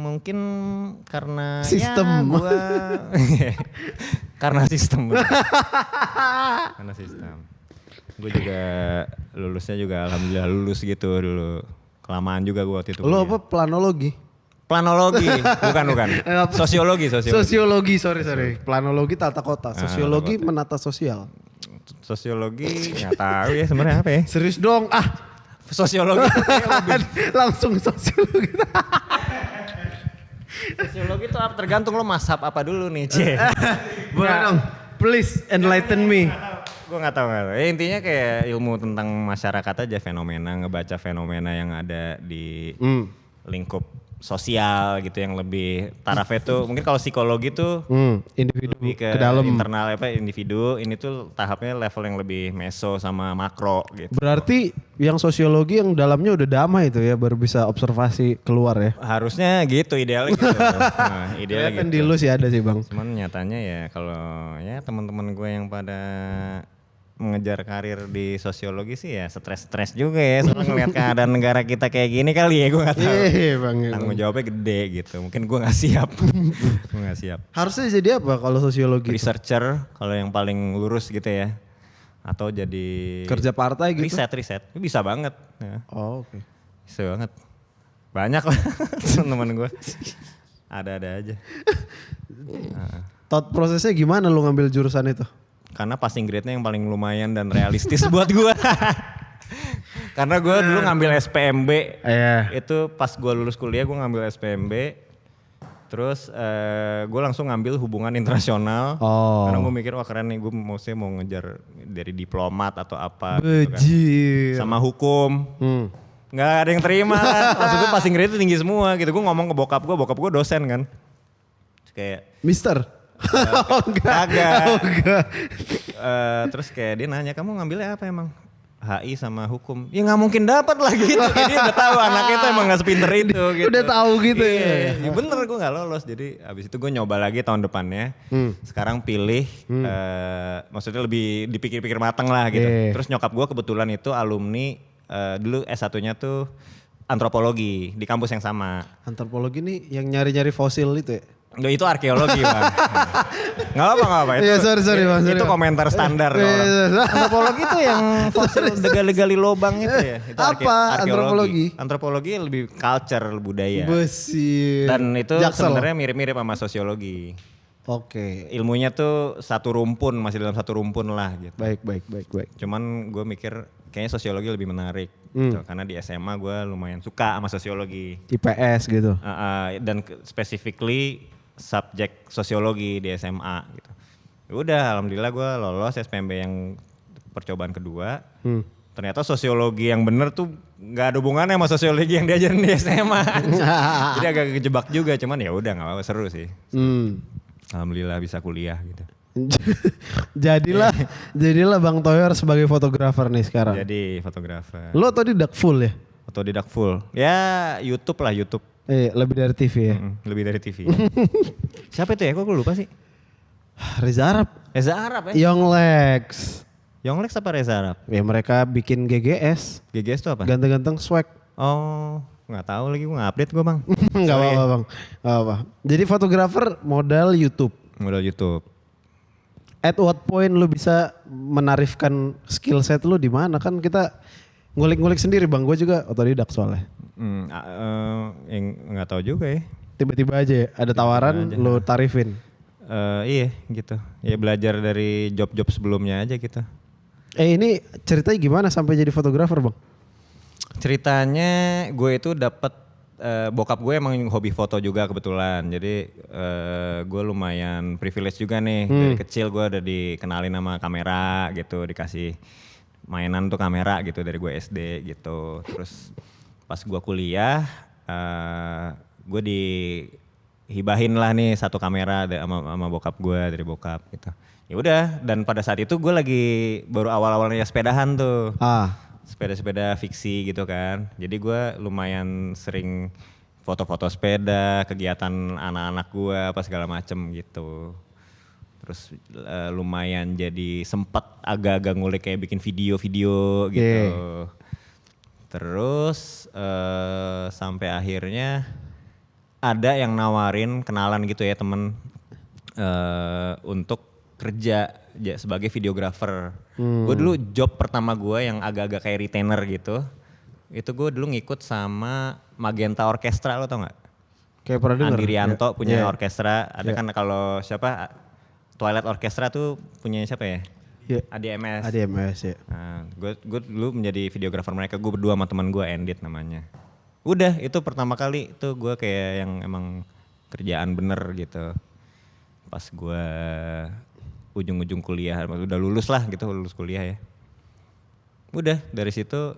Mungkin karena Sistem. ya gua karena sistem. Karena sistem. Gue juga lulusnya juga alhamdulillah lulus gitu dulu. Kelamaan juga gue waktu itu. Lo kuliah. apa planologi? Planologi, bukan. Sosiologi. Sosiologi, sorry. Planologi tata kota, sosiologi menata sosial. Sosiologi nggak tahu ya sebenarnya apa ya. Serius dong, Sosiologi. langsung sosiologi. Sosiologi itu apa? Tergantung lo mazhab apa dulu nih, C. Boleh dong, please enlighten me. Gue nggak tahu. Ya, intinya kayak ilmu tentang masyarakat aja, fenomena, ngebaca fenomena yang ada di lingkup sosial gitu yang lebih tarafnya tuh mungkin kalau psikologi tuh Individu lebih ke dalam. internal apa individu, ini tuh tahapnya level yang lebih meso sama makro gitu. Berarti yang sosiologi yang dalamnya udah damai itu ya baru bisa observasi keluar ya. Harusnya gitu idealnya gitu. Nah, idealnya Kan gitu. di lu sih ada sih bang. Cuman nyatanya ya kalau ya teman-teman gue yang pada mengejar karir di sosiologi sih ya stres-stres juga ya soalnya ngeliat keadaan negara kita kayak gini kali ya gue gak tahu. Iya bang. Tanggung jawabnya gede gitu. Mungkin gue gak siap. Gue gak siap. Harusnya jadi apa kalau sosiologi? Researcher kalau yang paling lurus gitu ya. Atau jadi Kerja partai gitu? riset. Bisa banget. Ya. Oh oke. Bisa banget. Banyak lah teman-teman gue. Ada-ada aja. Thought prosesnya gimana lu ngambil jurusan itu? Karena passing grade-nya yang paling lumayan dan realistis buat gue. Karena gue dulu ngambil SPMB. Iya. Itu pas gue lulus kuliah gue ngambil SPMB. Terus gue langsung ngambil hubungan internasional. Oh. Karena gue mikir wah keren nih gue mau ngejar dari diplomat atau apa. Gitu kan. Bejir. Sama hukum. Nggak ada yang terima kan. Maksudnya passing grade itu tinggi semua gitu. Gue ngomong ke bokap gue dosen kan. Terus kayak Mister? Oh enggak. kagak. Oh enggak. Terus kayak dia nanya kamu ngambilnya apa emang? HI sama hukum. Ya nggak mungkin dapat lah gitu. Jadi dia udah tahu anaknya itu emang nggak sepinter itu gitu. Udah tahu gitu Iya, ya bener gue nggak lolos. Jadi abis itu gue nyoba lagi tahun depannya. Sekarang pilih, maksudnya lebih dipikir-pikir mateng lah gitu. Iya. Terus nyokap gue kebetulan itu alumni dulu S1-nya tuh antropologi di kampus yang sama. Antropologi nih yang nyari-nyari fosil itu ya? Nggak, itu arkeologi bang. Nggak apa-apa. Iya sorry bang. Itu komentar standar orang. Antropologi itu yang fosil degali-gali lobang itu ya. Itu Apa antropologi? Antropologi lebih culture, budaya. Besi. Dan itu Jaksel. sebenarnya mirip-mirip sama sosiologi. Oke. Ilmunya tuh satu rumpun, masih dalam satu rumpun lah gitu. Baik. Cuman gue mikir kayaknya sosiologi lebih menarik gitu. Karena di SMA gue lumayan suka sama sosiologi. IPS gitu. Dan specifically subjek sosiologi di SMA gitu. Udah alhamdulillah gue lolos SPMB yang percobaan kedua. Ternyata sosiologi yang bener tuh nggak ada hubungannya sama sosiologi yang diajarin di SMA. Jadi agak kejebak juga, cuman ya udah nggak apa-apa, seru sih. Alhamdulillah bisa kuliah gitu. jadilah Bang Toyor sebagai fotografer nih sekarang. Jadi fotografer. Lo otodidak full ya? Otodidak full. Ya YouTube lah, YouTube. Lebih dari TV ya? Lebih dari TV. Siapa itu ya? Kok gue lupa sih? Reza Arab. Reza Arab ya? Young Lex. Yonglex apa Reza Arab? Ya mereka bikin GGS. GGS itu apa? Ganteng-ganteng swag. Oh, nggak tahu lagi, gue nggak update gue bang. Gak apa-apa bang. Gak apa. Jadi fotografer modal YouTube. Modal YouTube. At what point lu bisa menarifkan skill set lu di mana? Kan kita ngulik-ngulik sendiri bang. Gue juga otodidak soalnya. Yang nggak tahu juga ya. Tiba-tiba aja ya, ada tawaran lu tarifin. Iya gitu. Ya belajar dari job-job sebelumnya aja gitu. Ini ceritanya gimana sampai jadi fotografer bang? Ceritanya gue itu dapat bokap gue emang hobi foto juga kebetulan. Jadi gue lumayan privilege juga nih. Dari kecil gue udah dikenalin sama kamera gitu, dikasih mainan tuh kamera gitu dari gue SD gitu. Terus pas gue kuliah gue dihibahin lah nih satu kamera sama bokap gue, dari bokap gitu. Ya udah, dan pada saat itu gue lagi baru awal-awalnya sepedahan tuh. Sepeda-sepeda fiksi gitu kan. Jadi gue lumayan sering foto-foto sepeda, kegiatan anak-anak gue apa segala macem gitu. Terus lumayan jadi sempet agak-agak ngulik kayak bikin video-video gitu. Terus sampai akhirnya ada yang nawarin kenalan gitu ya temen untuk kerja sebagai videographer. Gue dulu job pertama gue yang agak-agak kayak retainer gitu. Itu gue dulu ngikut sama Magenta Orkestra, lo tau gak? Kayak pernah denger. Andi Rianto punya orkestra. Ada kan kalau siapa Twilight Orchestra tuh punya siapa ya? ADMS. ADMS ya. Nah, gue dulu menjadi videographer mereka. Gue berdua sama teman gue, Endit namanya. Udah, itu pertama kali tuh gue kayak yang emang kerjaan bener gitu. Pas gue ujung-ujung kuliah, udah lulus lah gitu, lulus kuliah ya. Udah dari situ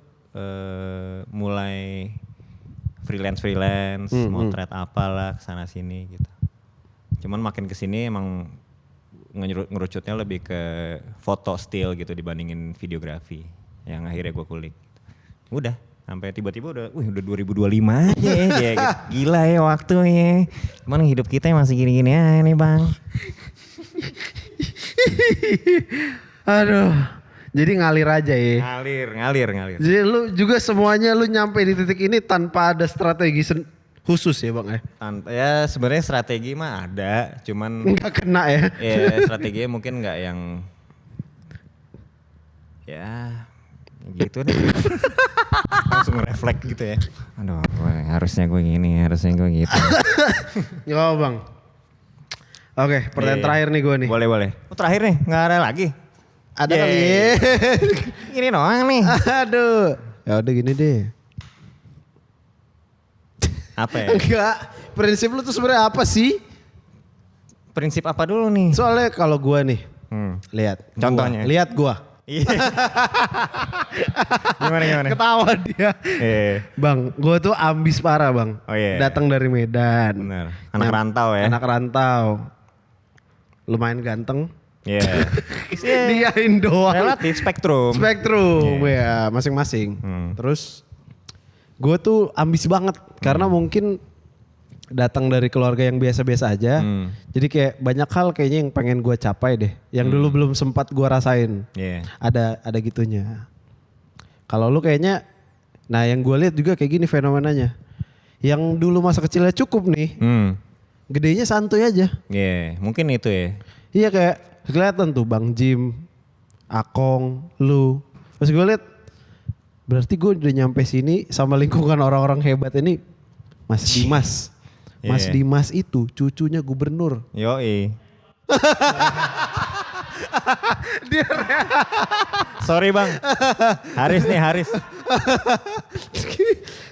mulai freelance, motret apalah kesana sini gitu. Cuman makin kesini emang ngerucutnya lebih ke foto still gitu dibandingin videografi yang akhirnya gue kulik. Udah sampai tiba-tiba udah 2025 aja ya gitu. Gila ya waktunya. Cuman hidup kita masih gini-gini aja nih bang. Aduh, jadi ngalir aja ya. Ngalir. Jadi lu juga semuanya lu nyampe di titik ini tanpa ada strategi khusus ya bang ya? Ya sebenarnya strategi mah ada, cuman nggak kena ya? Ya strateginya mungkin nggak yang ya gitu deh. Langsung refleks gitu ya. Aduh, harusnya gue gini, harusnya gue gitu. Ya bang. Oke, pertanyaan terakhir nih gue nih. Boleh. Oh terakhir nih, nggak ada lagi? Ada kali ya. Ini doang nih. Aduh. Ya udah gini deh. Apa ya? Enggak. Prinsip lu tuh sebenarnya apa sih? Prinsip apa dulu nih? Soalnya kalau gue nih, lihat. Contohnya? Lihat gue. Gimana? Ketawa dia. Bang, gue tuh ambis parah bang. Oh iya. Datang dari Medan. Bener. Anak rantau ya. Anak rantau. Lumayan ganteng. Iya. Diain doang. Relatif spektrum ya masing-masing. Terus gue tuh ambis banget karena mungkin datang dari keluarga yang biasa-biasa aja. Jadi kayak banyak hal kayaknya yang pengen gue capai deh. Yang dulu belum sempat gue rasain. Ada gitunya. Kalau lu kayaknya, nah yang gue lihat juga kayak gini fenomenanya. Yang dulu masa kecilnya cukup nih, gedenya santuy aja. Mungkin itu ya. Iya kayak kelihatan tuh Bang Jim, Akong, lu. Terus gue lihat, berarti gue udah nyampe sini sama lingkungan orang-orang hebat ini. Mas Dimas. Mas Dimas itu cucunya gubernur. Yoi. Sorry bang. Haris nih Haris.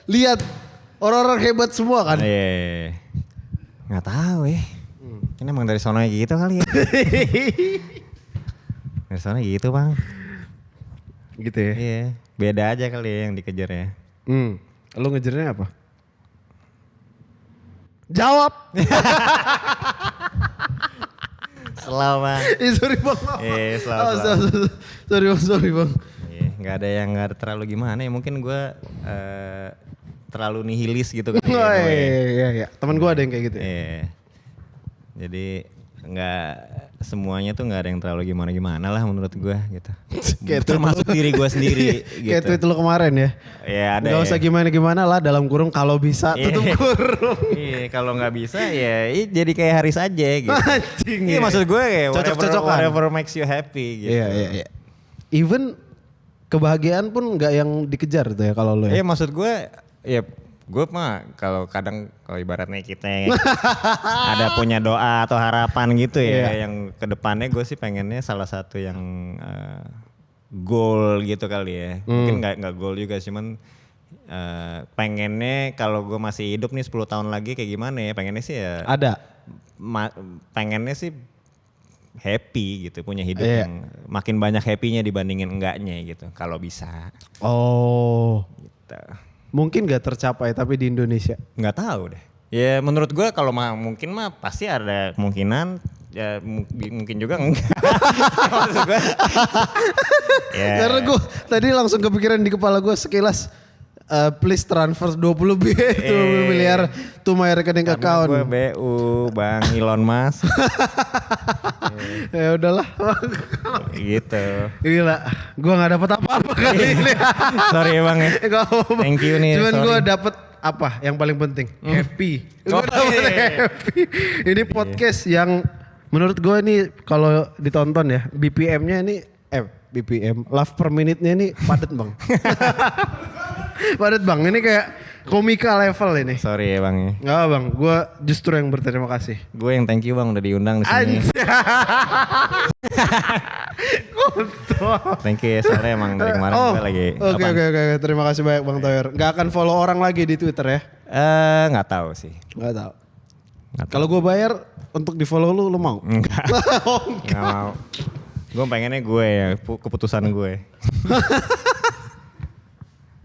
Lihat orang-orang hebat semua kan. Iya. Nggak tahu ya. Ini emang dari sono gitu kali ya. Dari sono gitu bang. Gitu ya. Iya. Beda aja kali ya yang dikejar ya. Lu ngejarnya apa? Jawab. Selalu bang. Sorry bang. Selalu. Sorry bang. Iya, nggak ada terlalu gimana ya. Mungkin gue terlalu nihilis gitu kan. Oh, iya. Temen gue ada yang kayak gitu. Iya. Jadi nggak semuanya tuh nggak ada yang terlalu gimana lah menurut gue gitu. Kayak termasuk diri gue sendiri. Gitu. Kayak tweet lu kemarin ya. Iya ada. Gak usah gimana-gimana lah dalam kurung kalau bisa tutup kurung. Iya kalau nggak bisa ya jadi kayak Haris aja gitu. Anjing. Iya maksud gue kayak Cocok-cocokan. whatever makes you happy gitu. Iya. Even kebahagiaan pun nggak yang dikejar tuh ya kalau lu ya. Iya maksud gue ya gue mah kalau kadang kalau ibaratnya kita yang ada punya doa atau harapan gitu ya yang kedepannya gue sih pengennya salah satu yang goal gitu kali ya. Mungkin nggak goal juga cuman pengennya kalau gue masih hidup nih 10 tahun lagi kayak gimana ya pengennya sih ya Ada. pengennya sih happy gitu punya hidup yang makin banyak happy-nya dibandingin enggaknya gitu kalau bisa. Oh. Gitu. Mungkin gak tercapai tapi di Indonesia. Nggak tahu deh. Ya menurut gue kalau mungkin mah pasti ada kemungkinan. Ya mungkin juga enggak. Maksud gue. Ya. Karena gue tadi langsung kepikiran di kepala gue sekilas. Please transfer 20 miliar to my rekening account. Gue BU Bang Elon Musk. Ya udahlah. Gitu. Gila, gue nggak dapet apa-apa kali ini. Sorry ya Bang ya. Gak apa-apa. Thank you nih. Cuman sorry. gue dapet apa yang paling penting? Happy. Oh, Gue dapet iya. happy. Ini podcast yang menurut gue ini kalau ditonton ya BPM-nya ini BPM love per minute-nya ini padat bang. Padat bang. Ini kayak komika level ini. Sorry ya Bang ya. Gak apa bang. Gue justru yang berterima kasih. Gue yang thank you Bang udah diundang di sini. Thank you ya soalnya emang dari kemarin gue lagi. Oke. Terima kasih banyak Bang Toyer. Gak akan follow orang lagi di Twitter ya? Nggak tahu sih. Gak tahu. Kalau gue bayar untuk di follow lu mau? Enggak. Nggak mau. Gue pengennya gue ya keputusan gue.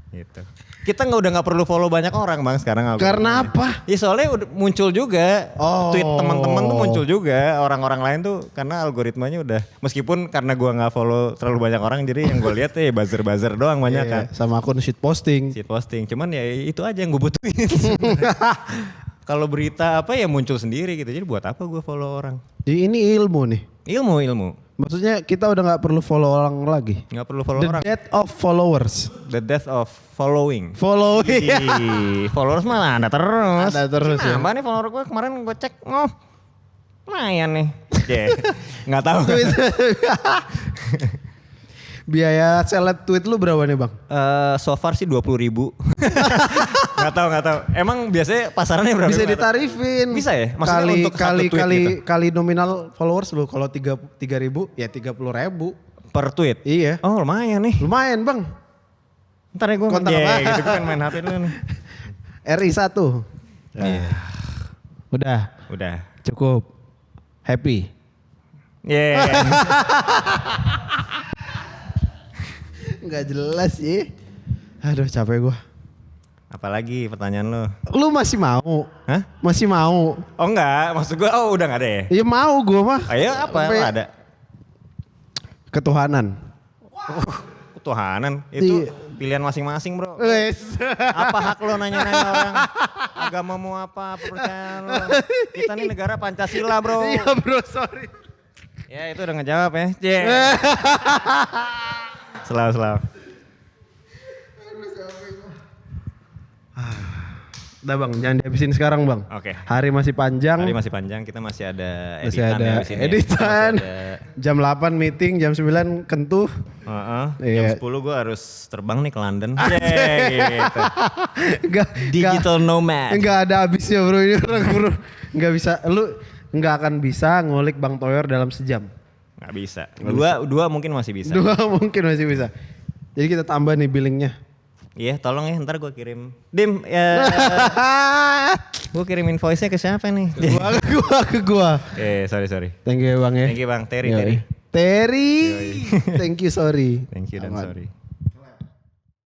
Gitu. Kita udah nggak perlu follow banyak orang Bang sekarang. Karena apa? Ya soalnya udah muncul juga tweet teman-teman tuh muncul juga orang-orang lain tuh karena algoritmanya udah meskipun karena gua nggak follow terlalu banyak orang jadi yang gue lihat buzzer doang banyak kan. Sama akun shit posting. Shit posting. Cuman ya itu aja yang gue butuhin. Kalau berita apa ya muncul sendiri gitu. Jadi buat apa gue follow orang? Ini ilmu nih. Ilmu. Maksudnya kita udah nggak perlu follow orang lagi. Nggak perlu follow The orang. death of followers. The death of following. Following. Ih, followers malah ada terus. Ada terus ya. Nambah nih follower gue kemarin gue cek, lumayan nih. Nggak tahu. Biaya seleb tweet lu berapa nih bang? So far sih 20.000. Nggak tahu. Emang biasanya pasarannya berapa? Bisa ditarifin. Bisa ya? Maksudnya untuk satu tweet gitu? Kali nominal followers lu. Kalau 3.000 ya 30.000. Per tweet? Iya. Oh lumayan nih. Lumayan bang. Ntar ya gue Kontak apa? gitu kan main HP dulu nih. RI 1. Iya. Udah. Cukup. Happy. Yeah. Nggak jelas sih. Aduh capek gua. Apalagi pertanyaan lo? Lu masih mau? Hah? Masih mau? Oh enggak, maksud gue udah gak ada ya? Ya mau gua mah. Ayo apa Sampai ada? Ketuhanan. Ketuhanan itu Iya. pilihan masing-masing bro. Wes. Apa hak lo nanya-nanya orang agamamu apa percayaan lo? Kita nih negara Pancasila bro. Iya bro, sorry. Ya itu udah ngejawab ya. Selalu. Udah bang, jangan dihabisin sekarang bang. Oke. Hari masih panjang. Hari masih panjang, kita masih ada Masih editan ada ya di sini. editan. Masih ada- Jam 8 meeting, jam 9 kentuh. Iya. Jam 10 gue harus terbang nih ke London. Gitu. Enggak, Digital nomad. Enggak ada habisnya bro, ini orang bro. Enggak bisa, lu nggak akan bisa ngulik Bang Toyor dalam sejam. Nggak bisa. Dua mungkin masih bisa. 2 mungkin masih bisa. Jadi kita tambah nih billingnya. Iya tolong ya ntar gue kirim. Dim ya. Gue kirim invoice-nya ke siapa nih? ke gua. Sorry. Thank you Bang ya. Thank you Bang, Yoi. Terry. Thank you sorry. Thank you dan Aman. sorry.